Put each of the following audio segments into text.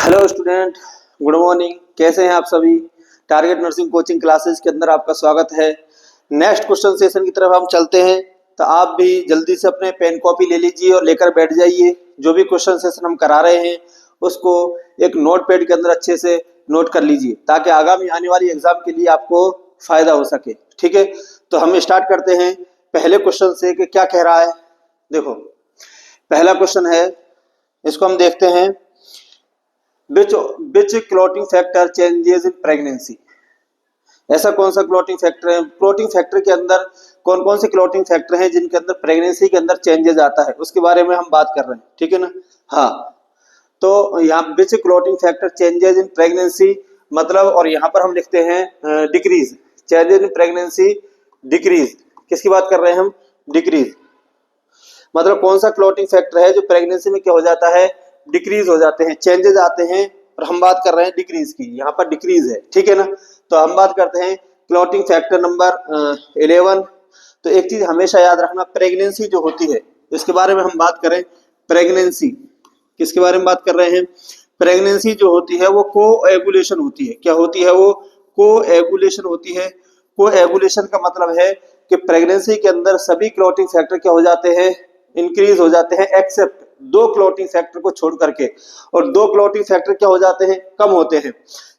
Hello student, good morning. कैसे हैं आप सभी। टारगेट नर्सिंग कोचिंग क्लासेस के अंदर आपका स्वागत है। नेक्स्ट क्वेश्चन सेशन की तरफ हम चलते हैं, तो आप भी जल्दी से अपने पेन कॉपी ले लीजिए और लेकर बैठ जाइए। जो भी क्वेश्चन सेशन हम करा रहे हैं उसको एक नोट पैड के अंदर अच्छे से नोट कर लीजिए, ताकि आगामी आने वाली एग्जाम के लिए आपको फायदा हो सके। ठीक है, तो हम स्टार्ट करते हैं पहले क्वेश्चन से कि क्या कह रहा है। देखो, पहला क्वेश्चन है, इसको हम देखते हैं। Which clotting factor changes in pregnancy. ऐसा कौन सा क्लॉटिंग फैक्टर है, क्लॉटिंग फैक्टर के अंदर कौन कौन से क्लॉटिंग फैक्टर हैं जिनके अंदर प्रेगनेंसी के अंदर चेंजेस आता है, उसके बारे में हम बात कर रहे हैं। ठीक है ना। हाँ, तो यहाँ which clotting factor changes in pregnancy मतलब, और यहाँ पर हम लिखते हैं decrease, changes in pregnancy decrease. किसकी बात कर रहे हैं हम? डिक्रीज। मतलब कौन सा क्लॉटिंग फैक्टर है जो प्रेगनेंसी में क्या हो जाता है, डिक्रीज हो जाते हैं, चेंजेस आते हैं। और हम बात कर रहे हैं डिक्रीज की, यहाँ पर डिक्रीज है। ठीक है ना। तो हम बात करते हैं क्लॉटिंग फैक्टर नंबर 11। तो एक चीज हमेशा याद रखना, प्रेगनेंसी जो होती है इसके बारे में हम बात करें। प्रेगनेंसी किसके बारे में बात कर रहे हैं? प्रेगनेंसी जो होती है वो कोएगुलेशन होती है। क्या होती है वो? कोएगुलेशन होती है। कोएगुलेशन का मतलब है कि प्रेगनेंसी के अंदर सभी क्लॉटिंग फैक्टर क्या हो जाते हैं, इंक्रीज हो जाते हैं, एक्सेप्ट दो क्लॉटिंग फैक्टर को छोड़ करके। और दो क्लॉटिंग फैक्टर क्या हो जाते हैं, कम होते हैं।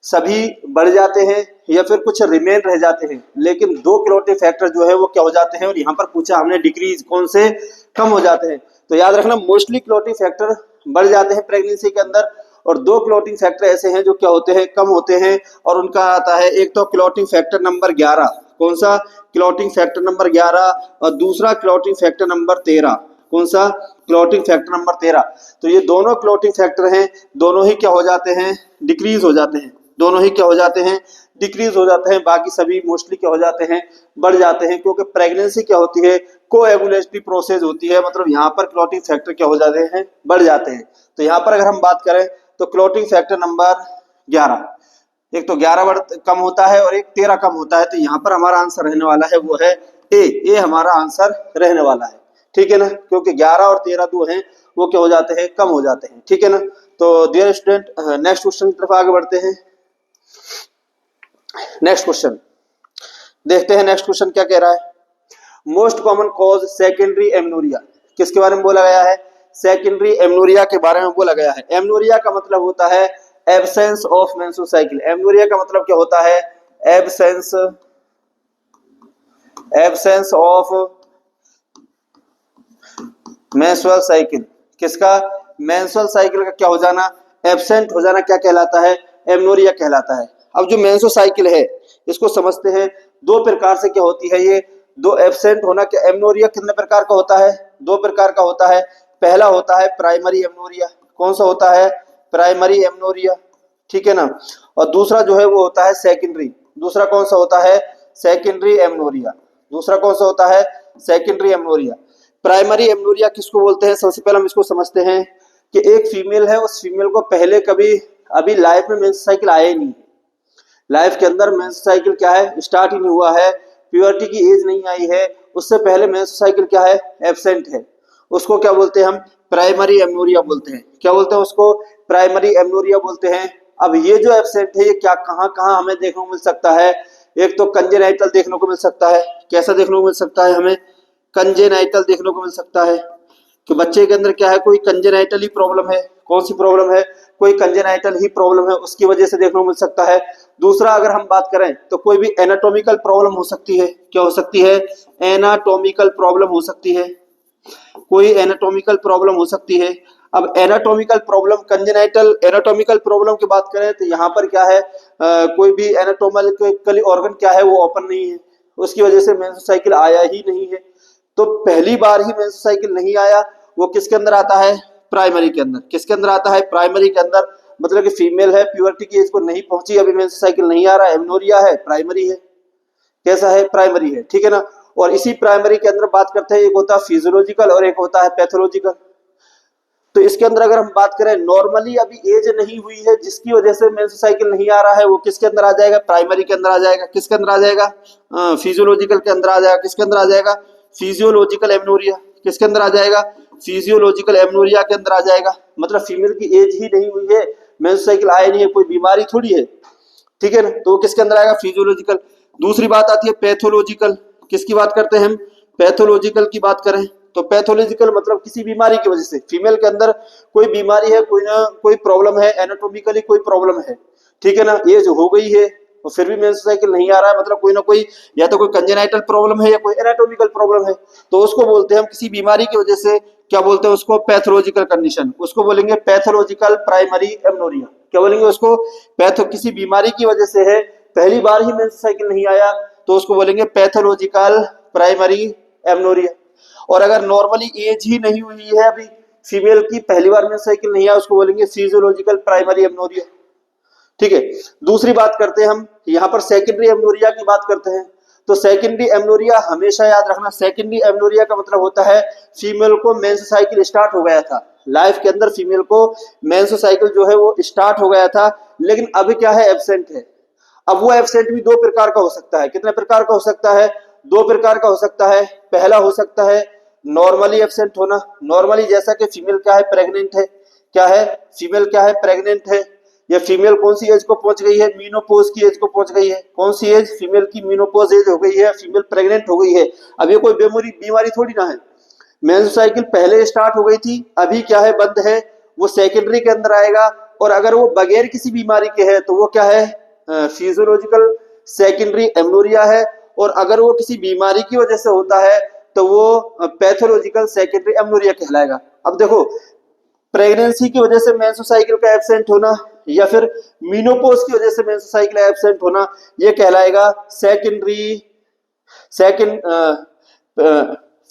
सभी बढ़ जाते हैं या फिर कुछ रिमेन रह जाते हैं, लेकिन दो क्लॉटिंग फैक्टर जो है वो क्या हो जाते हैं, और यहाँ पर पूछा हमने डिक्रीज, कौन से? कम हो जाते हैं। तो याद रखना, मोस्टली क्लॉटिंग फैक्टर बढ़ जाते हैं प्रेगनेंसी के अंदर, और दो क्लॉटिंग फैक्टर ऐसे हैं जो क्या होते हैं, कम होते हैं। और उनका आता है, एक तो क्लॉटिंग फैक्टर नंबर 11। कौन सा? Clotting factor number 11। और दूसरा क्लॉटिंग फैक्टर नंबर 13। कौन सा? Clotting factor number 13। तो ये दोनों क्लॉटिंग फैक्टर हैं, दोनों ही क्या हो जाते हैं, डिक्रीज हो जाते हैं। दोनों ही क्या हो जाते हैं, डिक्रीज हो जाते हैं। बाकी सभी मोस्टली क्या हो जाते हैं, बढ़ जाते हैं। क्योंकि प्रेगनेंसी क्या होती है, कोएगुलेटरी प्रोसेस होती है। मतलब यहाँ पर क्लॉटिंग फैक्टर क्या हो जाते हैं, बढ़ जाते हैं। तो यहाँ पर अगर हम बात करें तो क्लॉटिंग फैक्टर नंबर 11, एक तो 11 कम होता है और एक 13 कम होता है। तो यहाँ पर हमारा आंसर रहने वाला है वो है ए हमारा आंसर रहने वाला है। ठीक है ना, क्योंकि 11 और 13 जो हैं वो क्या हो जाते हैं, कम हो जाते हैं। ठीक है ना। तो डियर स्टूडेंट, नेक्स्ट क्वेश्चन की तरफ आगे बढ़ते हैं। नेक्स्ट क्वेश्चन देखते हैं। नेक्स्ट क्वेश्चन क्या कह रहा है? Most common cause secondary amenorrhoea. किसके बारे में बोला गया है? सेकेंडरी एमनोरिया के बारे में बोला गया है। एमनोरिया का मतलब होता है absence of menstrual cycle. Amenorrhoea का मतलब क्या होता है? Absence of menstrual cycle. किसका? मेंस्ट्रुअल साइकिल का क्या हो जाना, एब्सेंट हो जाना, क्या कहलाता है? एमनोरिया कहलाता है। अब जो मेंस्ट्रुअल साइकिल है इसको समझते हैं। दो प्रकार से क्या होती है ये, दो एब्सेंट होना। क्या एमनोरिया कितने प्रकार का होता है? दो प्रकार का होता है। पहला होता है प्राइमरी एमनोरिया। कौन सा होता है? Primary amenorrhoea. ठीक है ना। और दूसरा जो है वो होता है सेकेंडरी। दूसरा कौन सा होता है? Secondary amenorrhoea. दूसरा कौन सा होता है? Secondary amenorrhoea. प्राइमरी एमनोरिया किसको बोलते हैं? सबसे पहले हम इसको समझते हैं कि एक फीमेल है, उस फीमेल को पहले कभी अभी लाइफ में मेंस्ट्रुअल साइकिल आया ही नहीं। लाइफ के अंदर मेंस्ट्रुअल साइकिल क्या है, स्टार्ट ही नहीं हुआ है, प्यूबर्टी की एज नहीं आई है, उससे पहले मेंस्ट्रुअल साइकिल क्या है, एब्सेंट है। उसको क्या बोलते हैं हम? प्राइमरी एमनोरिया बोलते हैं। क्या बोलते हैं उसको? प्राइमरी एमनोरिया बोलते हैं। अब ये जो एब्सेंट है ये क्या कहाँ कहाँ हमें देखने को मिल सकता है? एक तो कंजेनाइटल देखने को मिल सकता है। कैसा देखने को मिल सकता है हमें? कंजेनाइटल देखने को मिल सकता है कि बच्चे के अंदर क्या है, कोई कंजेनाइटल ही प्रॉब्लम है। कौन सी प्रॉब्लम है? कोई कंजेनाइटल ही प्रॉब्लम है, उसकी वजह से देखने को मिल सकता है। दूसरा अगर हम बात करें तो कोई भी एनाटॉमिकल प्रॉब्लम हो सकती है। क्या हो सकती है? एनाटॉमिकल प्रॉब्लम हो सकती है। कोई एनाटॉमिकल प्रॉब्लम हो सकती है। अब anatomical problem, congenital anatomical problem की बात करें तो यहाँ पर क्या है, कोई भी एनाटॉमिकल ऑर्गन क्या है वो ओपन नहीं है, उसकी वजह से मेंस्ट्रुअल साइकिल आया ही नहीं है। तो पहली बार ही मेंस्ट्रुअल साइकिल नहीं आया, वो किसके अंदर आता है? प्राइमरी के अंदर। किसके अंदर आता है? प्राइमरी के अंदर। मतलब कि फीमेल है, प्यूबर्टी की एज को नहीं पहुंची, अभी मेंस्ट्रुअल साइकिल नहीं आ रहा है, एमनोरिया है, प्राइमरी है। कैसा है? प्राइमरी है। ठीक है ना। और इसी प्राइमरी के अंदर बात करते हैं, एक होता है फिजियोलॉजिकल और एक होता है पैथोलॉजिकल। तो इसके अंदर अगर हम बात करें, नॉर्मली अभी एज नहीं हुई है जिसकी वजह से मेंस्ट्रुअल साइकिल नहीं आ रहा है, वो किसके अंदर आ जाएगा? प्राइमरी के अंदर आ जाएगा। किसके अंदर आ जाएगा? फिजियोलॉजिकल के अंदर आ जाएगा। किसके अंदर आ जाएगा? Physiological amenorrhoea. किसके अंदर आ जाएगा? फिजियोलॉजिकल एमनोरिया के अंदर आ जाएगा। मतलब फीमेल की एज ही नहीं हुई है, मेंस्ट्रुअल साइकिल आया नहीं है, कोई बीमारी थोड़ी है, ठीक है ना, तो वो किसके अंदर आएगा, फिजियोलॉजिकल। दूसरी बात आती है पैथोलॉजिकल। किसकी बात करते हैं हम, पैथोलॉजिकल की बात करें तो पैथोलॉजिकल मतलब किसी बीमारी की वजह से, फीमेल के अंदर कोई बीमारी है, कोई ना कोई प्रॉब्लम है, एनाटॉमिकली कोई प्रॉब्लम है, ठीक है ना, एज हो गई है और फिर भी मेंस्ट्रुअल साइकिल नहीं आ रहा है, मतलब कोई ना कोई या तो कोई कंजेनाइटल प्रॉब्लम है या कोई एनाटॉमिकल प्रॉब्लम है, तो उसको बोलते हैं हम किसी बीमारी की वजह से, क्या बोलते हैं उसको, पैथोलॉजिकल कंडीशन, उसको बोलेंगे पैथोलॉजिकल प्राइमरी एमनोरिया। क्या बोलेंगे उसको, किसी बीमारी की वजह से है, पहली बार ही मेंस्ट्रुअल साइकिल नहीं आया, तो उसको बोलेंगे पैथोलॉजिकल प्राइमरी एमनोरिया। और अगर नॉर्मली एज ही नहीं हुई है अभी फीमेल की, पहली बार में साइकिल नहीं आया, उसको बोलेंगे फिजियोलॉजिकल प्राइमरी एमनोरिया, ठीक है। दूसरी बात करते हैं हम यहाँ पर सेकेंडरी एमनोरिया की बात करते हैं। तो सेकेंडरी एमनोरिया हमेशा याद रखना, सेकेंडरी एमनोरिया का मतलब होता है फीमेल को मेंस साइकिल स्टार्ट हो गया था, लाइफ के अंदर फीमेल को मेंस साइकिल जो है वो स्टार्ट हो गया था, लेकिन अभी क्या है, एब्सेंट है। अब वो एब्सेंट भी दो प्रकार का हो सकता है। कितने प्रकार का हो सकता है, दो प्रकार का हो सकता है। पहला हो सकता है नॉर्मली एब्सेंट होना, नॉर्मली जैसा कि फीमेल क्या है, प्रेग्नेंट है, क्या है, फीमेल क्या है, प्रेग्नेंट है, या फीमेल कौन सी एज को पहुंच गई है, मीनोपोज की एज को पहुंच गई है, कौन सी एज, फीमेल की मीनोपोज एज हो गई है, फीमेल प्रेग्नेंट हो गई है। अब ये कोई बीमारी थोड़ी ना है, मेंस्ट्रुअल साइकिल पहले स्टार्ट हो गई थी, अभी क्या है, बंद है, वो सेकेंडरी के अंदर आएगा। और अगर वो बगैर किसी बीमारी के है तो वो क्या है, फिजियोलॉजिकल सेकेंडरी एमनोरिया है। और अगर वो किसी बीमारी की वजह से होता है तो वो पैथोलॉजिकल सेकेंडरी एमनोरिया कहलाएगा। अब देखो, प्रेगनेंसी की वजह से मेंस्ट्रुअल साइकिल का एब्सेंट होना या फिर मीनोपोज की वजह से मेंस्ट्रुअल साइकिल एब्सेंट होना, ये कहलाएगा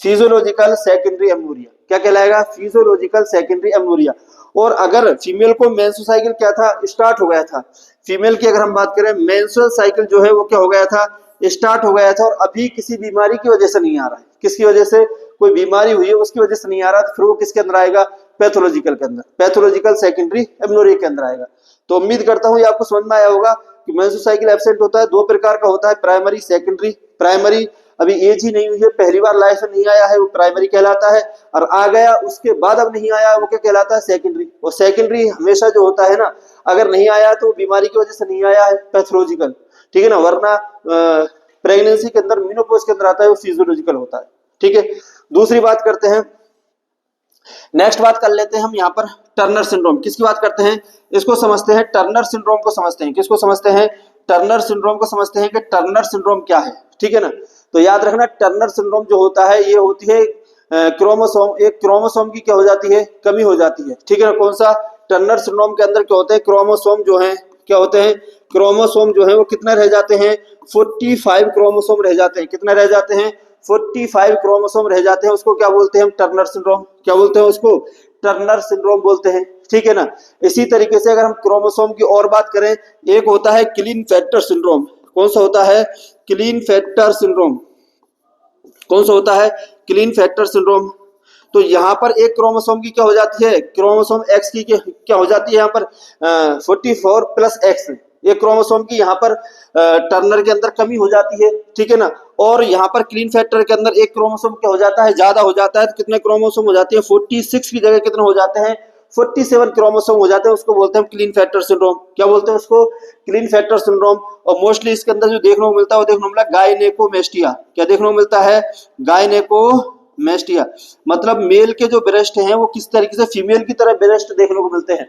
फिजियोलॉजिकल सेकेंडरी एमनोरिया। क्या कहलाएगा, फिजियोलॉजिकल सेकेंडरी एमनोरिया। और अगर फीमेल को मेंस्ट्रुअल साइकिल क्या था, स्टार्ट हो गया था, फीमेल की अगर हम बात करें, मेंस्ट्रुअल साइकिल जो है वो क्या हो गया था, स्टार्ट हो गया था, और अभी किसी बीमारी की वजह से नहीं आ रहा है, किसकी वजह से, कोई बीमारी हुई है उसकी वजह से नहीं आ रहा, तो फिर वो किसके अंदर आएगा, पैथोलॉजिकल के अंदर, पैथोलॉजिकल सेकेंडरी एमनोरिया के अंदर आएगा। तो उम्मीद करता हूं ये आपको समझ में आया होगा कि मेंस्ट्रुअल साइकिल एब्सेंट होता है, दो प्रकार का होता है, प्राइमरी सेकेंडरी। प्राइमरी अभी एज ही नहीं हुई है, पहली बार लाइफ में नहीं आया है, वो प्राइमरी कहलाता है। और आ गया उसके बाद अब नहीं आया, वो क्या कहलाता है, सेकेंडरी। और सेकेंडरी हमेशा जो होता है ना, अगर नहीं आया तो बीमारी की वजह से नहीं आया है, पैथोलॉजिकल, ठीक है ना, वरना प्रेगनेंसी के अंदर, मीनोपॉज के अंदर आता है, वो फिजियोलॉजिकल होता है, ठीक है। दूसरी बात करते हैं, नेक्स्ट बात कर लेते हैं हम यहाँ पर टर्नर सिंड्रोम। किसकी बात करते हैं, इसको समझते हैं, टर्नर सिंड्रोम को समझते हैं। किसको समझते हैं, टर्नर सिंड्रोम को समझते हैं कि टर्नर सिंड्रोम क्या है, ठीक है ना। तो याद रखना, टर्नर सिंड्रोम जो होता है ये होती है क्रोमोसोम, एक क्रोमोसोम की क्या हो जाती है, कमी हो जाती है, ठीक है ना। कौन सा, टर्नर सिंड्रोम के अंदर क्या होते हैं, क्रोमोसोम जो है क्या होते हैं, क्रोमोसोम जो है वो कितने रह जाते हैं, 45 क्रोमोसोम रह जाते हैं। कितने रह जाते हैं, 45 क्रोमोसोम रह जाते हैं। उसको क्या बोलते हैं हम, टर्नर सिंड्रोम। क्या बोलते हैं उसको, टर्नर सिंड्रोम बोलते हैं, ठीक है ना। इसी तरीके से अगर हम क्रोमोसोम की और बात करें, एक होता है क्लीनफेल्टर सिंड्रोम। कौन सा होता है, क्लीनफेल्टर सिंड्रोम। कौन सा होता है, क्लीनफेल्टर सिंड्रोम। तो यहाँ पर एक क्रोमोसोम की क्या हो जाती है, क्रोमोसोम एक्स की क्या हो जाती है, यहाँ पर 44 प्लस एक्स, एक क्रोमोसोम की यहाँ पर टर्नर के अंदर कमी हो जाती है, ठीक है ना। और यहाँ पर क्लीनफेल्टर के अंदर एक क्रोमोसोम क्या हो जाता है, ज्यादा हो जाता है। तो कितने क्रोमोसोम हो जाते हैं, 46 की जगह कितने हो जाते हैं, 47 क्रोमोसोम हो जाते हैं। उसको बोलते हैं क्लीनफेल्टर सिंड्रोम। क्या बोलते हैं उसको, क्लीनफेल्टर सिंड्रोम। और मोस्टली इसके अंदर जो देखने को मिलता है वो देखने को मिलता है गायनेकोमेस्टिया। क्या देखने को मिलता है, गायनेकोमेस्टिया। मतलब मेल के जो ब्रेस्ट हैं वो किस तरीके से फीमेल की तरह ब्रेस्ट देखने को मिलते हैं।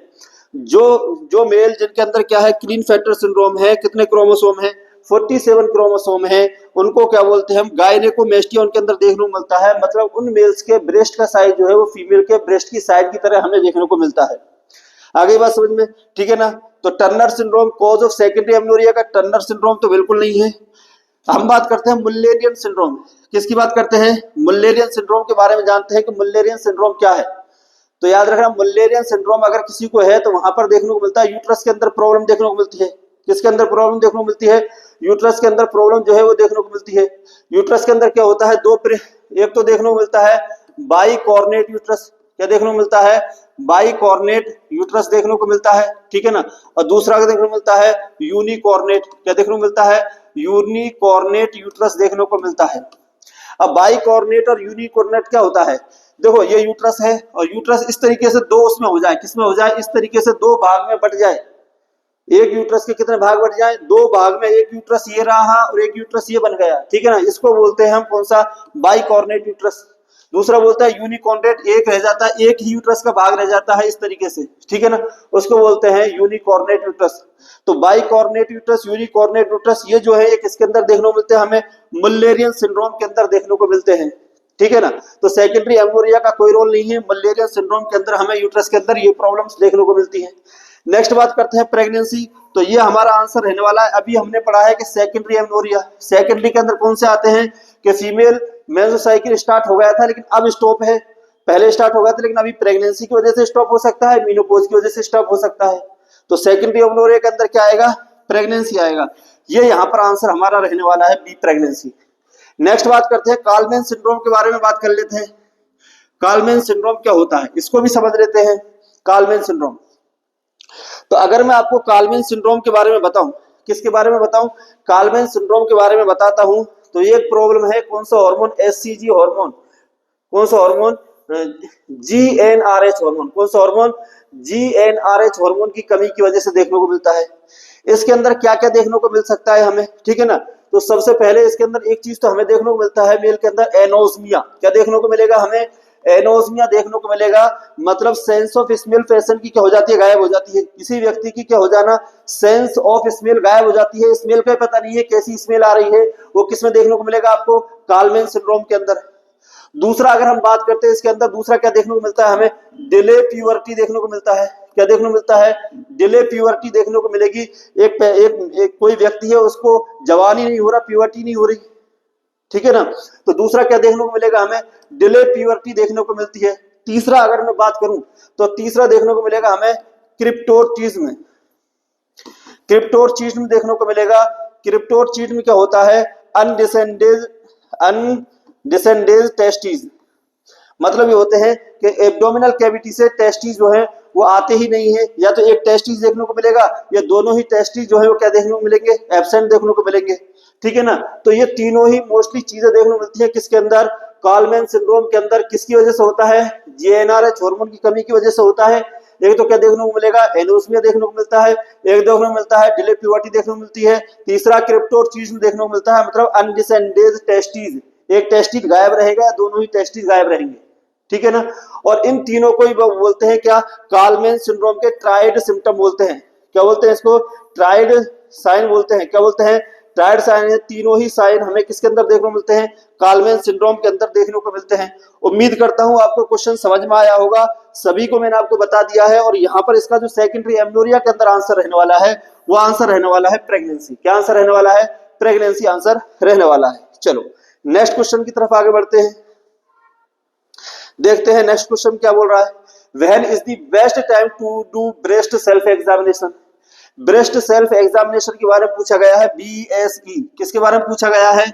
जो मेल जिनके अंदर क्या है, क्लीनफेल्टर सिंड्रोम है, कितने क्रोमोसोम है, 47 क्रोमोसोम है, उनको क्या बोलते हैं हम, गायनेकोमेस्टिया उनके अंदर देखने को मिलता है। मतलब उन मेल्स के ब्रेस्ट का साइज जो है वो फीमेल के ब्रेस्ट की साइज की तरह हमें देखने को मिलता है। आगे बात समझ में, ठीक है ना। तो Turner syndrome cause of secondary amenorrhoea का टर्नर सिंड्रोम तो बिल्कुल नहीं है। हम बात करते हैं मुल्लेरियन सिंड्रोम। किसकी बात करते हैं, मुल्लेरियन सिंड्रोम के बारे में जानते हैं कि मुल्लेरियन सिंड्रोम क्या है। तो याद रखना, मुल्लेरियन सिंड्रोम अगर किसी को है तो वहां पर देखने को मिलता है यूट्रस के अंदर प्रॉब्लम देखने को मिलती है। किसके अंदर प्रॉब्लम देखने को मिलती है, यूट्रस के अंदर प्रॉब्लम जो है वो देखने को मिलती है। यूट्रस के अंदर क्या होता है, एक तो देखने को मिलता है बाइकॉर्नेट यूट्रस। क्या देखने को मिलता है, बाइकॉर्नेट यूट्रस देखने को मिलता है, ठीक है ना। और दूसरा देखने को मिलता है यूनिकॉर्नेट। क्या देखने को मिलता है, यूनिकॉर्नेट यूट्रस देखने को मिलता है। अब बाइकॉर्नेट और यूनिकॉर्नेट क्या होता है, देखो ये यूट्रस है और यूट्रस इस तरीके से दो उसमें हो जाए, किसमें हो जाए, इस तरीके से दो भाग में बट जाए। एक यूट्रस के कितने भाग बट जाए, दो भाग में, एक यूट्रस ये रहा और एक यूट्रस ये बन गया, ठीक है ना, इसको बोलते हैं हम कौन सा, बाइकॉर्नेट यूट्रस। दूसरा बोलता है यूनिकॉर्नेट, एक रह जाता है, एक ही यूट्रस का भाग रह जाता है इस तरीके से, ठीक है ना, उसको बोलते हैं यूनिकॉर्नेट यूट्रस। तो बाइकॉर्नेट यूट्रस, यूनिकॉर्नेट यूट्रस, ये जो है एक इसके अंदर देखने को मिलते हैं हमें मुल्लेरियन सिंड्रोम के अंदर देखने को मिलते हैं, ठीक है ना। तो सेकेंडरी एमोरिया का कोई रोल नहीं है, मलेरियन सिंड्रोम के अंदर हमें यूट्रस के अंदर ये प्रॉब्लम्स देखने को मिलती हैं। नेक्स्ट बात करते हैं प्रेगनेंसी, तो ये हमारा आंसर रहने वाला है, अभी हमने पढ़ा है कि सेकेंडरी एमोरिया, सेकेंडरी के अंदर कौन से आते हैं कि फीमेल मेंस्ट्रुअल स्टार्ट हो गया था लेकिन अब स्टॉप है, पहले स्टार्ट हो गया था लेकिन अभी प्रेगनेंसी की वजह से स्टॉप हो सकता है, मेनोपॉज की वजह से स्टॉप हो सकता है। तो सेकेंडरी एमोरिया के अंदर क्या आएगा, प्रेगनेंसी आएगा, ये यहाँ पर आंसर हमारा रहने वाला है बी, प्रेगनेंसी। नेक्स्ट बात करते हैं कालमैन सिंड्रोम के बारे में बात कर लेते हैं। कालमैन सिंड्रोम क्या होता है इसको भी समझ लेते हैं। कालमैन सिंड्रोम, तो अगर मैं आपको कालमैन सिंड्रोम के बारे में बताऊं, किसके बारे में बताऊं, कालमैन सिंड्रोम के बारे में बताता हूं, तो ये एक प्रॉब्लम है, कौन सा हार्मोन, एचसीजी हार्मोन, कौन सा हार्मोन, जीएनआरएच हार्मोन, कौन सा हार्मोन, जीएनआरएच हार्मोन की कमी की वजह से देखने को मिलता है। इसके अंदर क्या क्या देखने को मिल सकता है हमें, ठीक है ना, तो सबसे पहले इसके अंदर एक चीज तो हमें देखने को मिलता है मेल के अंदर, एनोस्मिया, क्या देखने को मिलेगा हमें, एनोस्मिया देखने को मिलेगा, मतलब सेंस ऑफ स्मेल फैशन की क्या हो जाती है, गायब हो जाती है, किसी व्यक्ति की क्या हो जाना, सेंस ऑफ स्मेल गायब हो जाती है, स्मेल का पता नहीं है कैसी स्मेल आ रही है, वो किसमें देखने को मिलेगा आपको, कालमैन सिंड्रोम के अंदर। दूसरा अगर हम बात करते हैं इसके अंदर, दूसरा क्या देखने को मिलता है हमें, डिले प्यूबर्टी देखने को मिलता है, क्या देखने को मिलता है, डिले प्यूबर्टी देखने को मिलेगी। एक कोई व्यक्ति है उसको जवानी नहीं हो रहा, प्यूबर्टी नहीं हो रही, ठीक है ना, तो दूसरा क्या देखने को मिलेगा हमें, डिले प्यूबर्टी देखने को मिलती है। तीसरा अगर मैं बात करूं तो तीसरा देखने को मिलेगा हमें क्रिप्टोर्चिज्म, क्रिप्टोर्चिज्म देखने को मिलेगा। क्रिप्टोर्चिज्म क्या होता है, अनडिसेंडेज टेस्टिस, मतलब ये होते हैं कि एब्डोमिनल कैविटी से टेस्टिस जो है वो आते ही नहीं है, या तो एक टेस्टिस देखने को मिलेगा या दोनों ही टेस्टिस जो है वो क्या देखने को मिलेंगे, एब्सेंट देखने को मिलेंगे, ठीक है ना। तो ये तीनों ही मोस्टली चीजें देखने को मिलती है किसके अंदर, कालमैन सिंड्रोम के अंदर। किसकी वजह से होता है, जीएनआरएच हार्मोन की कमी की वजह से होता है। एक तो क्या देखने को मिलेगा, एनोस्मिया देखने को मिलता है, एक देखने को मिलता है डिले प्यूबर्टी देखने को मिलती है, तीसरा क्रिप्टोर्चिज्म देखने को मिलता है, मतलब अनडिसेंडेज टेस्टिस, एक टेस्टिस गायब रहेगा, दोनों ही टेस्टिस गायब रहेंगे, ठीक है ना। और इन तीनों को ही बोलते हैं क्या, कालमैन सिंड्रोम के ट्राइड सिम्टम बोलते हैं, क्या बोलते हैं इसको, ट्राइड साइन बोलते हैं, क्या बोलते हैं, ट्राइड साइन है। तीनों ही साइन हमें किसके अंदर देखने को मिलते हैं, कालमैन सिंड्रोम के अंदर देखने को मिलते हैं। उम्मीद करता हूं आपको क्वेश्चन समझ में आया होगा, सभी को मैंने आपको बता दिया है। और यहाँ पर इसका जो सेकेंडरी एमनोरिया के अंदर आंसर रहने वाला है वो आंसर रहने वाला है प्रेगनेंसी। क्या आंसर रहने वाला है, प्रेगनेंसी आंसर रहने वाला है। चलो नेक्स्ट क्वेश्चन की तरफ आगे बढ़ते हैं, देखते हैं नेक्स्ट क्वेश्चन क्या बोल रहा है। When is the best time to do breast self examination, breast self examination के बारे में पूछा गया है, बीएसई, किसके बारे में पूछा गया है,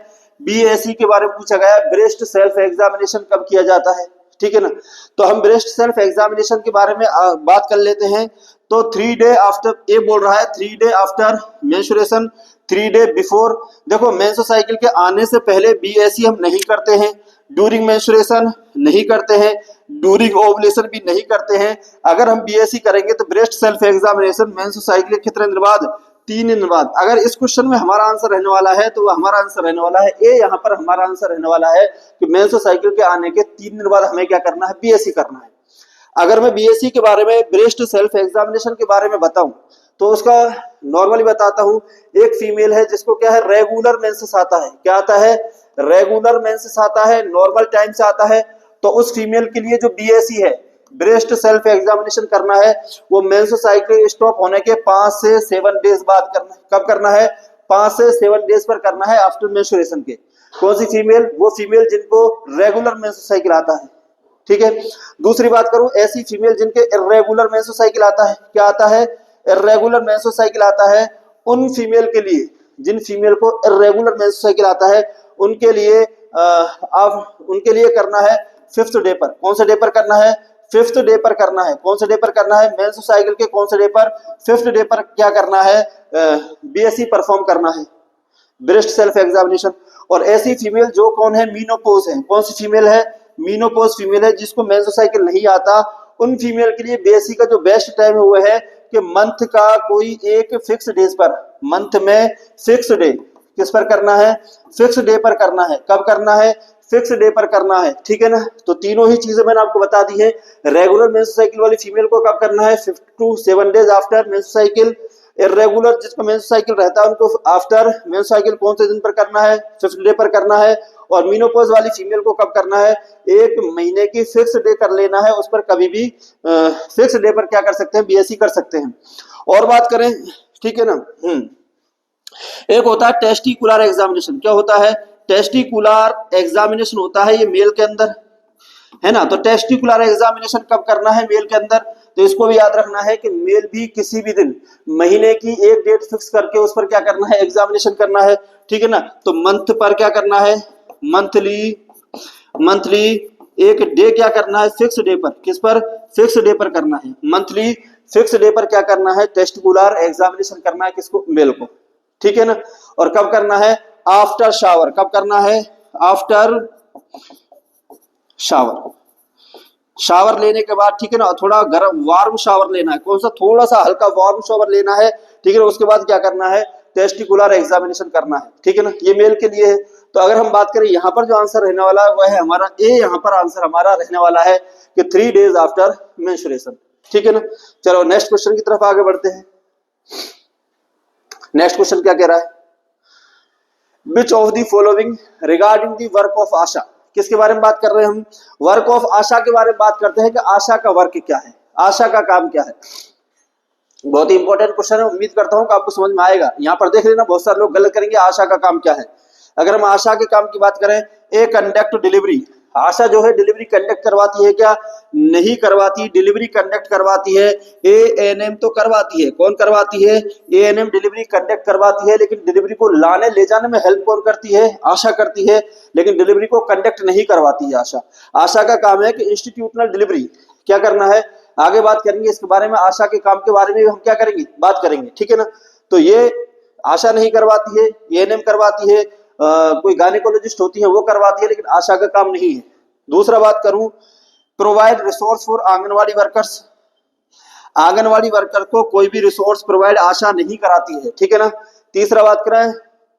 बीएसई के बारे में पूछा गया है। ब्रेस्ट सेल्फ एग्जामिनेशन कब किया जाता है, ठीक है ना। तो हम ब्रेस्ट सेल्फ एग्जामिनेशन के बारे में बात कर लेते हैं। तो 3 डे आफ्टर, ये बोल रहा है 3 day after menstruation, 3 day before. देखो मेंस्ट्रुअल साइकिल के आने से पहले बीएसई हम नहीं करते हैं, ड्यूरिंग मेंस्ट्रुएशन नहीं करते हैं, ड्यूरिंग ओवुलेशन भी नहीं करते हैं। अगर हम बीएसई करेंगे तो breast self examination menstrual cycle के कितने दिन बाद, 3 दिन बाद। अगर इस क्वेश्चन में हमारा आंसर रहने वाला है तो हमारा आंसर रहने वाला है ए, यहाँ पर हमारा आंसर रहने वाला है कि मेंस्ट्रुअल साइकिल के आने के 3 दिन बाद हमें क्या करना है, बीएसई करना है। अगर मैं बीएसई के बारे में, ब्रेस्ट सेल्फ एग्जामिनेशन के बारे में बताऊं तो उसका नॉर्मली बताता हूं, एक फीमेल है जिसको क्या है, रेगुलर मेंसेस आता है, क्या आता है, रेगुलर मेंसेस आता है, नॉर्मल टाइम से आता है। तो उस फीमेल के लिए जो बीएसई है, ब्रेस्ट सेल्फ एग्जामिनेशन करना है, वो मेंस्ट्रुअल साइकिल स्टॉप होने के 5 से 7 डेज बाद करना है। कब करना है, 5 से 7 डेज पर करना है आफ्टर मेंस्ट्रुएशन के। कौन सी फीमेल, वो फीमेल जिनको रेगुलर मेंस्ट्रुअल साइकिल आता है, ठीक है। दूसरी बात करूं, ऐसी फीमेल जिनके इर्रेगुलर मेंस्ट्रुअल साइकिल आता है, क्या आता है, इर्रेगुलर मेंस्ट्रुअल साइकिल आता है। उन फीमेल के लिए, जिन फीमेल को इर्रेगुलर मेंस्ट्रुअल साइकिल आता है, उनके लिए आप उनके लिए करना है 5th डे पर। कौन से डे पर करना है, 5th डे पर करना है। कौन से डे पर करना है, मेंस्ट्रुअल साइकिल के कौन से डे पर, 5th डे पर क्या करना है, बीएसई परफॉर्म करना है, ब्रेस्ट सेल्फ एग्जामिनेशन। और ऐसी फीमेल जो कौन है, मीनोपॉज है। कौन सी फीमेल है, मीनोपॉज फीमेल है, जिसको मेंस्ट्रुअल साइकिल नहीं आता। उन फीमेल के लिए बेसिक का जो बेस्ट टाइम है वो है कि मंथ का कोई एक फिक्स डेज पर, मंथ में फिक्स डे किस पर करना है, फिक्स डे पर करना है। कब करना है, फिक्स डे पर करना है, ठीक है ना। तो तीनों ही चीजें मैंने आपको बता दी है। रेगुलर मेंस्ट्रुअल साइकिल वाली फीमेल को कब करना है, 5 to 7 days after menstrual cycle. Irregular जिसका मेंस्ट्रुअल साइकिल रहता है उनको आफ्टर मेंस्ट्रुअल साइकिल कौन से दिन पर करना है, फिफ्थ डे पर करना है। और मीनोपॉज वाली फीमेल को कब करना है, एक महीने की फिक्स डे कर लेना है, उस पर कभी भी फिक्स डे पर क्या कर सकते हैं, बीएससी कर सकते हैं। और बात करें, ठीक है ना। एक होता है टेस्टिकुलर एग्जामिनेशन। क्या होता है, टेस्टिकुलर एग्जामिनेशन होता है ये मेल के अंदर, है ना। तो टेस्टिकुलर एग्जामिनेशन कब करना है, मेल के अंदर। तो इसको भी याद रखना है कि मेल भी किसी भी दिन महीने की एक डेट फिक्स करके उस पर क्या करना है, एग्जामिनेशन करना है, ठीक है ना। तो मंथ पर क्या करना है, मंथली एक डे क्या करना है, फिक्स डे पर, किस पर, फिक्स डे पर करना है। मंथली फिक्स डे पर क्या करना है, टेस्टिकुलर एग्जामिनेशन करना है, किसको, मेल को, ठीक है ना। और कब करना है, आफ्टर शावर। कब करना है, आफ्टर शावर, शावर लेने के बाद, ठीक है ना, थोड़ा गर्म वार्म शावर लेना है। कौन सा, थोड़ा सा हल्का वार्म शावर लेना है, ठीक है ना। उसके बाद क्या करना है, टेस्टिकुलर एग्जामिनेशन करना है, ठीक है ना। ये मेल के लिए है। तो अगर हम बात करें यहाँ पर जो आंसर रहने वाला है वह है हमारा ए। यहाँ पर आंसर हमारा रहने वाला है कि 3 डेज आफ्टर मेंस्ट्रुएशन, ठीक है ना। चलो नेक्स्ट क्वेश्चन की तरफ आगे बढ़ते हैं। नेक्स्ट क्वेश्चन क्या कह रहा है, which of the following regarding the work of ASHA. किसके बारे में बात कर रहे हैं हम, वर्क ऑफ आशा के बारे में बात करते हैं कि आशा का वर्क क्या है, आशा का काम क्या है। बहुत ही इंपॉर्टेंट क्वेश्चन है, उम्मीद करता हूं कि आपको समझ में आएगा। यहाँ पर देख लेना, बहुत सारे लोग गलत करेंगे, आशा का काम क्या है। अगर हम आशा के काम की बात करें, ए कंडक्ट डिलीवरी। आशा जो है डिलीवरी कंडक्ट करवाती है क्या, नहीं करवाती, डिलीवरी कंडक्ट करवाती है। एएनएम तो करवाती है, कौन करवाती है, एएनएम डिलीवरी कंडक्ट करवाती है, लेकिन डिलीवरी को लाने ले जाने में हेल्प कौन करती है, आशा करती है, लेकिन डिलीवरी को कंडक्ट नहीं करवाती है आशा। आशा का काम है कि इंस्टीट्यूशनल डिलीवरी क्या करना है, आगे बात करेंगे इसके बारे में। आशा के काम के बारे में हम क्या करेंगे, बात करेंगे, ठीक है ना। तो ये आशा नहीं करवाती है, एएनएम करवाती है, कोई गायनेकोलॉजिस्ट होती है वो करवाती है, लेकिन आशा का काम नहीं है। दूसरा बात करूं, provide resource for anganwadi workers. Anganwadi worker को कोई भी रिसोर्स प्रोवाइड आशा नहीं कराती है, ठीक है ना। तीसरा बात करें,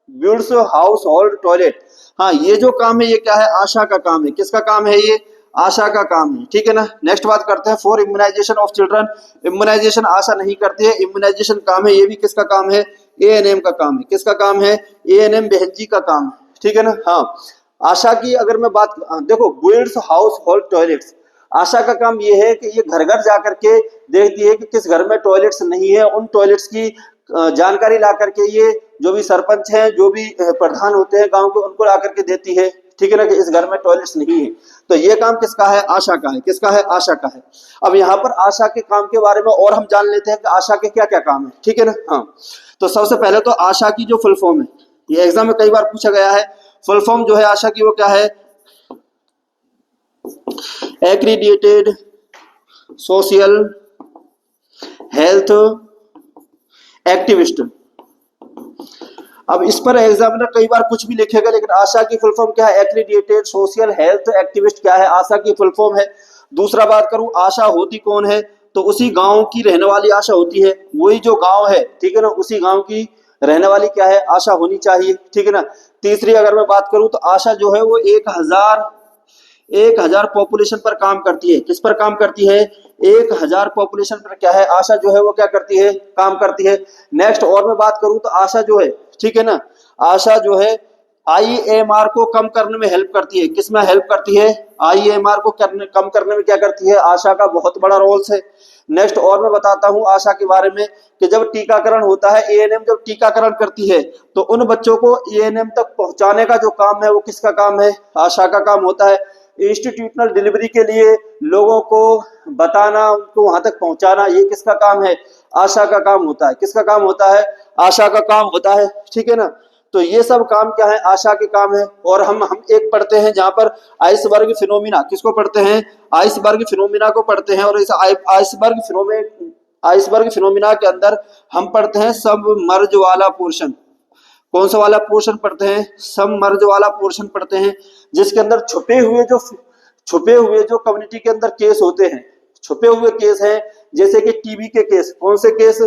बिल्ड्स हाउस होल्ड टॉयलेट। हाँ, ये जो काम है ये क्या है, आशा का काम है। किसका काम है ये, आशा का काम है, ठीक है ना। नेक्स्ट बात करते हैं, for immunization of children. Immunization ASHA नहीं करती है, इम्यूनाइजेशन काम है, ये भी किसका काम है, एएनएम का काम है। किसका काम है, एएनएम बहन जी का काम है, ठीक है ना। हाँ, आशा की अगर मैं बात, देखो, बिल्ड्स हाउस होल्ड टॉयलेट्स, आशा का काम ये है कि ये घर घर जाकर के देखती है कि किस घर में टॉयलेट्स नहीं है, उन टॉयलेट्स की जानकारी ला करके ये जो भी सरपंच हैं, जो भी प्रधान होते हैं गांव के, उनको ला करके देती है, ठीक है ना, कि इस घर में टॉयलेट्स नहीं है। तो ये काम किसका है, आशा का है। किसका है, आशा का है। अब यहाँ पर आशा के काम के बारे में और हम जान लेते हैं कि आशा के क्या क्या काम है, ठीक है ना। हाँ, तो सबसे पहले तो आशा की जो फुल फॉर्म है, ये एग्जाम में कई बार पूछा गया है। फुल फॉर्म जो है आशा की वो क्या है, एक्रीडिएटेड सोशल हेल्थ एक्टिविस्ट। अब इस पर एग्जामिनर कई बार कुछ भी लिखेगा, लेकिन आशा की फुल फॉर्म क्या है, एक्रीडिएटेड सोशल हेल्थ एक्टिविस्ट क्या है, आशा की फुल फॉर्म है। दूसरा बात करूं, आशा होती कौन है, तो उसी गांव की रहने वाली आशा होती है, वही जो गांव है, ठीक है ना, उसी गांव की रहने वाली क्या है, आशा होनी चाहिए, ठीक है ना। तीसरी अगर मैं बात करूं तो आशा जो है वो 1000 पॉपुलेशन पर काम करती है। किस पर काम करती है, 1000 पॉपुलेशन पर क्या है, आशा जो है वो क्या करती है, काम करती है। नेक्स्ट और मैं बात करूं तो आशा जो है, ठीक है ना, आशा जो है आईएमआर को कम करने में हेल्प करती है। किस में हेल्प करती है, आईएमआर को कम करने में क्या करती है, आशा का बहुत बड़ा रोल है। नेक्स्ट और मैं बताता हूं आशा के बारे में कि जब टीकाकरण होता है, एएनएम जब टीकाकरण करती है तो उन बच्चों को एएनएम तक पहुंचाने का जो काम है वो किसका काम है, आशा का काम होता है। इंस्टीट्यूशनल डिलीवरी के लिए लोगों को बताना, उनको वहां तक पहुंचाना, ये किसका काम है, आशा का काम होता है। किसका काम होता है, आशा का काम होता है, ठीक है ना। तो ये सब काम क्या है, आशा के काम है। और हम एक पढ़ते हैं जहां पर आइसबर्ग फिनोमिना, किसको पढ़ते हैं, आइसबर्ग फिनोमिना को पढ़ते हैं। और इस आइसबर्ग फिनोमिना के अंदर हम पढ़ते हैं सब मर्ज वाला पोर्शन। कौन सा वाला पोर्शन पढ़ते हैं, सबमर्ज वाला पोर्शन पढ़ते हैं, जिसके अंदर छुपे हुए जो कम्युनिटी के अंदर केस होते हैं, छुपे हुए केस हैं, जैसे कि टीबी के केस। कौन से केस?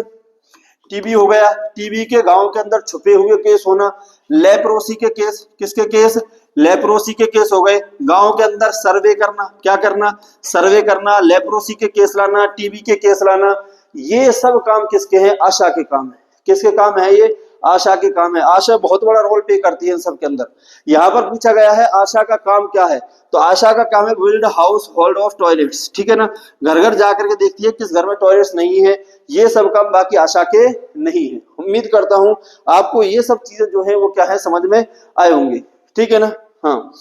टीबी हो गया, टीबी के गांव के अंदर छुपे हुए केस होना। लेप्रोसी के केस, किसके केस? लेप्रोसी के केस हो गए। गांव के अंदर सर्वे करना, क्या करना? सर्वे करना, लेप्रोसी के केस लाना, टीबी के केस लाना, ये सब काम किसके हैं? आशा के काम है। किसके काम है ये? आशा के काम है। आशा बहुत बड़ा रोल प्ले करती है इन सब के अंदर। यहाँ पर पूछा गया है आशा का काम क्या है, तो आशा का काम है build house hold of toilets, ठीक है ना, घर घर जाकर के देखती है किस घर में टॉयलेट्स नहीं है, ये सब काम बाकी आशा के नहीं है। उम्मीद करता हूं आपको ये सब चीजें जो है वो क्या है समझ में आए होंगे, ठीक है ना। हाँ,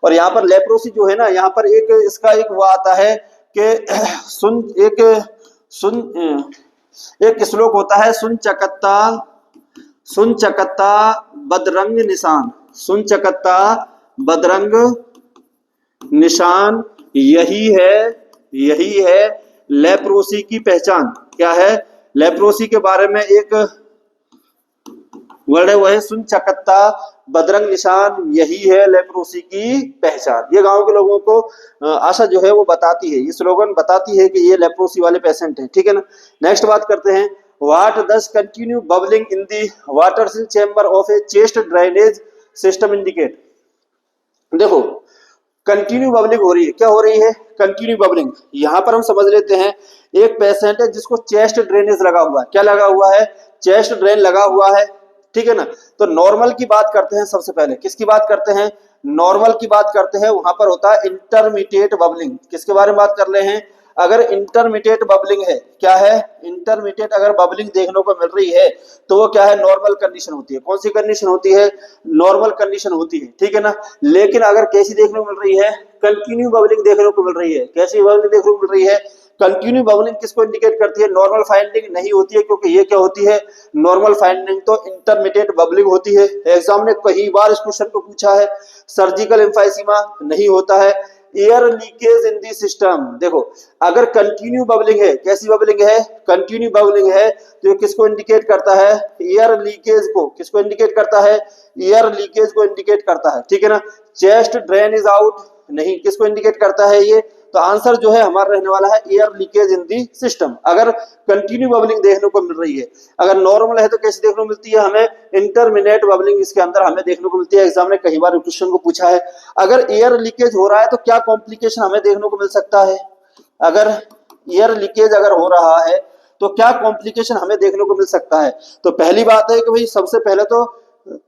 और यहाँ पर लेप्रोसी जो है ना, यहाँ पर एक इसका एक वो आता है कि एक श्लोक होता है, सुन चकत्ता बदरंग निशान, सुन चकत्ता बदरंग निशान, यही है लेप्रोसी की पहचान। क्या है? लेप्रोसी के बारे में एक वर्ड है, वो है सुन चकत्ता बदरंग निशान, यही है लेप्रोसी की पहचान। ये गांव के लोगों को आशा जो है वो बताती है, ये स्लोगन बताती है कि ये लेप्रोसी वाले पेशेंट हैं, ठीक है ना। नेक्स्ट बात करते हैं, what does continue bubbling in the water chamber of A chest drainage system indicate. देखो कंटिन्यू बबलिंग हो रही है, क्या हो रही है? Continue bubbling. यहां पर हम समझ लेते हैं एक पेशेंट है जिसको चेस्ट ड्रेनेज लगा हुआ है। क्या लगा हुआ है? चेस्ट ड्रेन लगा हुआ है, ठीक है ना। तो नॉर्मल की बात करते हैं, सबसे पहले किसकी बात करते हैं? नॉर्मल की बात करते हैं। वहां पर होता है इंटरमीडिएट बबलिंग। किसके बारे में बात कर रहे हैं? अगर इंटरमीडिएट बबलिंग है, क्या है? इंटरमीडिएट अगर बबलिंग देखने को मिल रही है तो वो क्या है? नॉर्मल कंडीशन होती है। कौन सी कंडीशन होती है? नॉर्मल कंडीशन होती है, ठीक है ना। लेकिन अगर कैसी देखने को मिल रही है? कंटिन्यू बबलिंग देखने को मिल रही है। कैसी बबलिंग देखने को मिल रही है? कंटिन्यू बबलिंग किसको इंडिकेट करती है? नॉर्मल फाइंडिंग नहीं होती है, क्योंकि ये क्या होती है? नॉर्मल फाइंडिंग तो इंटरमीडिएट बबलिंग होती है। एग्जाम ने कई बार इस क्वेश्चन को पूछा है। सर्जिकल एम्फाइसीमा नहीं होता है। Air leakage in the system, देखो अगर कंटिन्यू बबलिंग है, कैसी बबलिंग है? कंटिन्यू बबलिंग है, तो ये किसको इंडिकेट करता है? एयर लीकेज को। किसको इंडिकेट करता है? एयर लीकेज को इंडिकेट करता है, ठीक है ना। चेस्ट ड्रेन इज आउट नहीं, किसको इंडिकेट करता है ये? तो आंसर जो है हमारा रहने वाला है air leakage in the system. अगर कंटिन्यू बबलिंग देखने को मिल रही है, अगर नॉर्मल है तो कैसे देखने को मिलती है हमें? इंटरमीडिएट बबलिंग इसके अंदर हमें देखने को मिलती है। एग्जाम ने कई बार क्वेश्चन को पूछा है। अगर एयर लीकेज हो रहा है तो क्या कॉम्प्लिकेशन हमें देखने को मिल सकता है? अगर एयर लीकेज अगर हो रहा है तो क्या कॉम्प्लिकेशन हमें देखने को मिल सकता है? तो पहली बात है कि भाई सबसे पहले तो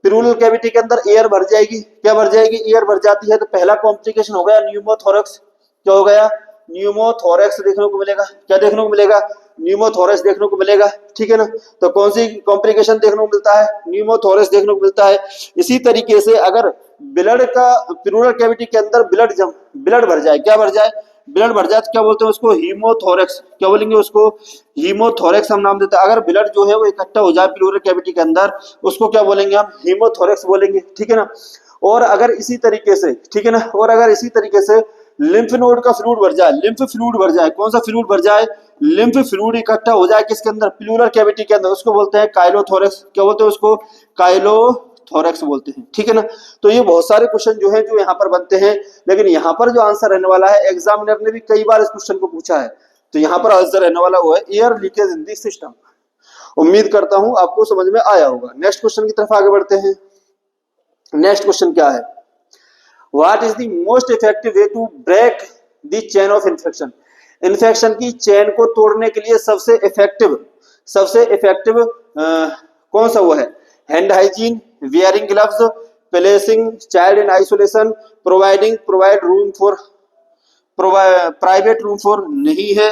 प्लूरल कैविटी के अंदर एयर भर जाएगी। क्या भर जाएगी? एयर भर जाती है, तो पहला कॉम्प्लिकेशन हो गया न्यूमोथोरैक्स। क्या हो गया? न्यूमोथोरैक्स देखने को मिलेगा। क्या देखने को मिलेगा? न्यूमोथोरैक्स देखने को मिलेगा, ठीक है ना। तो कौन सी कॉम्प्लिकेशन देखने को मिलता है? न्यूमोथोरैक्स देखने को मिलता है। इसी तरीके से अगर ब्लड का प्लूरल कैविटी के अंदर ब्लड भर जाए, क्या भर जाए? ब्लड भर जाए तो क्या बोलते हैं उसको? हीमोथोरैक्स। क्या बोलेंगे उसको? हीमोथोरैक्स हम नाम देते हैं। अगर ब्लड जो है वो इकट्ठा हो जाए प्लूरल कैविटी के अंदर, उसको क्या बोलेंगे हम? हीमोथोरैक्स बोलेंगे, ठीक है ना। और अगर इसी तरीके से, ठीक है ना, और अगर इसी तरीके से लिम्फ नोड का फ्लूइड भर जाए, लिम्फ फ्लूइड भर जाए, कौन सा फ्लूइड भर जाए? लिम्फ फ्लूइड इकट्ठा हो जाए किसके अंदर? प्लूरल कैविटी के अंदर, उसको बोलते हैं काइलोथोरैक्स। क्या बोलते हैं उसको? काइलोथोरैक्स बोलते हैं, ठीक है ना। तो ये बहुत सारे क्वेश्चन जो है जो यहाँ पर बनते हैं, लेकिन यहाँ पर जो आंसर रहने वाला है, एग्जामिनर ने भी कई बार इस क्वेश्चन को पूछा है, तो यहाँ पर आंसर रहने वाला वो है air leakage in the system. उम्मीद करता हूं आपको समझ में आया होगा। नेक्स्ट क्वेश्चन की तरफ आगे बढ़ते हैं। नेक्स्ट क्वेश्चन क्या है? What is the most effective way to break the chain of infection? Infection की चेन को तोड़ने के लिए सबसे इफेक्टिव कौन सा वो है? Hand hygiene, wearing gloves, placing child in isolation, provide room for private room for नहीं है,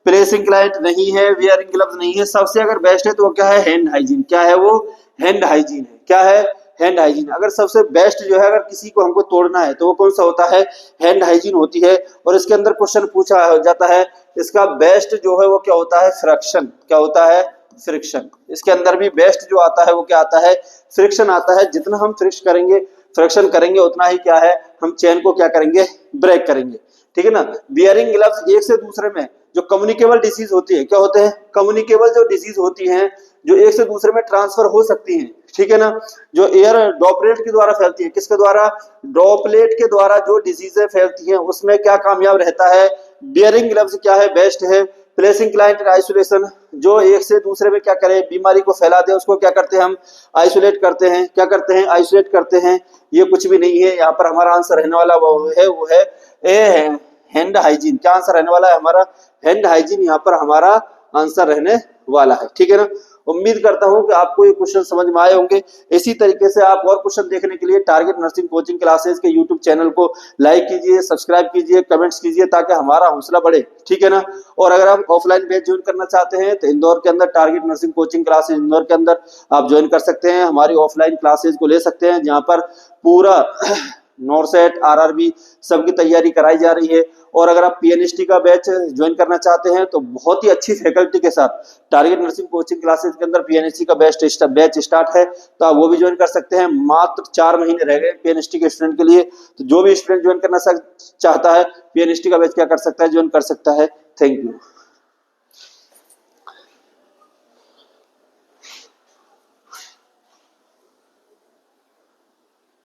प्लेसिंग क्लाइंट नहीं है, वियरिंग ग्लव्स नहीं है। सबसे अगर बेस्ट है तो वो क्या है? Hand hygiene. क्या है वो? हैंड हाइजीन है। क्या है? Hand hygiene. अगर सबसे बेस्ट जो है अगर किसी को हमको तोड़ना है तो वो कौन सा होता है? हैंड हाइजीन होती है। और इसके अंदर क्वेश्चन पूछा जाता है, इसका बेस्ट जो है वो क्या होता है? फ्रिक्शन। क्या होता है? फ्रिक्शन। इसके अंदर भी बेस्ट जो आता है वो क्या आता है? फ्रिक्शन आता है। जितना हम फ्रिक्शन करेंगे उतना ही क्या है? हम चेन को क्या करेंगे? ब्रेक करेंगे, ठीक है ना। बियरिंग ग्लव्स एक से दूसरे में जो कम्युनिकेबल डिसीज होती है, क्या होते हैं? कम्युनिकेबल जो डिसीज होती हैं, जो एक से दूसरे में ट्रांसफर हो सकती हैं, ठीक है ना। जो एयर ड्रॉपलेट के द्वारा फैलती है, किसके द्वारा, ड्रॉपलेट के द्वारा जो डिजीजें फैलती हैं उसमें क्या कामयाब रहता है, बियरिंग ग्लव्स क्या है, बेस्ट है। प्लेसिंग क्लाइंट इन आइसोलेशन, जो एक से दूसरे में क्या करे, बीमारी को फैला दे, उसको क्या करते हैं हम, आइसोलेट करते हैं। क्या करते हैं, आइसोलेट करते हैं। ये कुछ भी नहीं है, यहाँ पर हमारा आंसर रहने वाला वो है ए, हैंड हाइजीन। क्या आंसर रहने वाला है हमारा, हैंड हाइजीन यहाँ पर हमारा आंसर रहने वाला है, ठीक है ना। उम्मीद करता हूं कि आपको ये क्वेश्चन समझ में आए होंगे। इसी तरीके से आप और क्वेश्चन देखने के लिए टारगेट नर्सिंग कोचिंग क्लासेस के यूट्यूब चैनल को लाइक कीजिए, सब्सक्राइब कीजिए, कमेंट्स कीजिए, ताकि हमारा हौसला बढ़े, ठीक है ना। और अगर आप ऑफलाइन बैच ज्वाइन करना चाहते हैं तो इंदौर के अंदर target nursing coaching classes Indore के अंदर आप ज्वाइन कर सकते हैं, हमारी ऑफलाइन क्लासेस को ले सकते हैं, जहां पर पूरा नॉरसेट आरआरबी सबकी तैयारी कराई जा रही है। और अगर आप पीएनएसटी का बैच ज्वाइन करना चाहते हैं तो बहुत ही अच्छी फैकल्टी के साथ टारगेट नर्सिंग कोचिंग क्लासेस के अंदर पीएनएसटी का बैच स्टार्ट है, तो आप वो भी ज्वाइन कर सकते हैं। मात्र 4 महीने रह गए पीएनएसटी के स्टूडेंट के लिए, तो जो भी स्टूडेंट ज्वाइन करना चाहता है पीएनएसटी का बैच क्या कर सकता है, ज्वाइन कर सकता है। Thank you.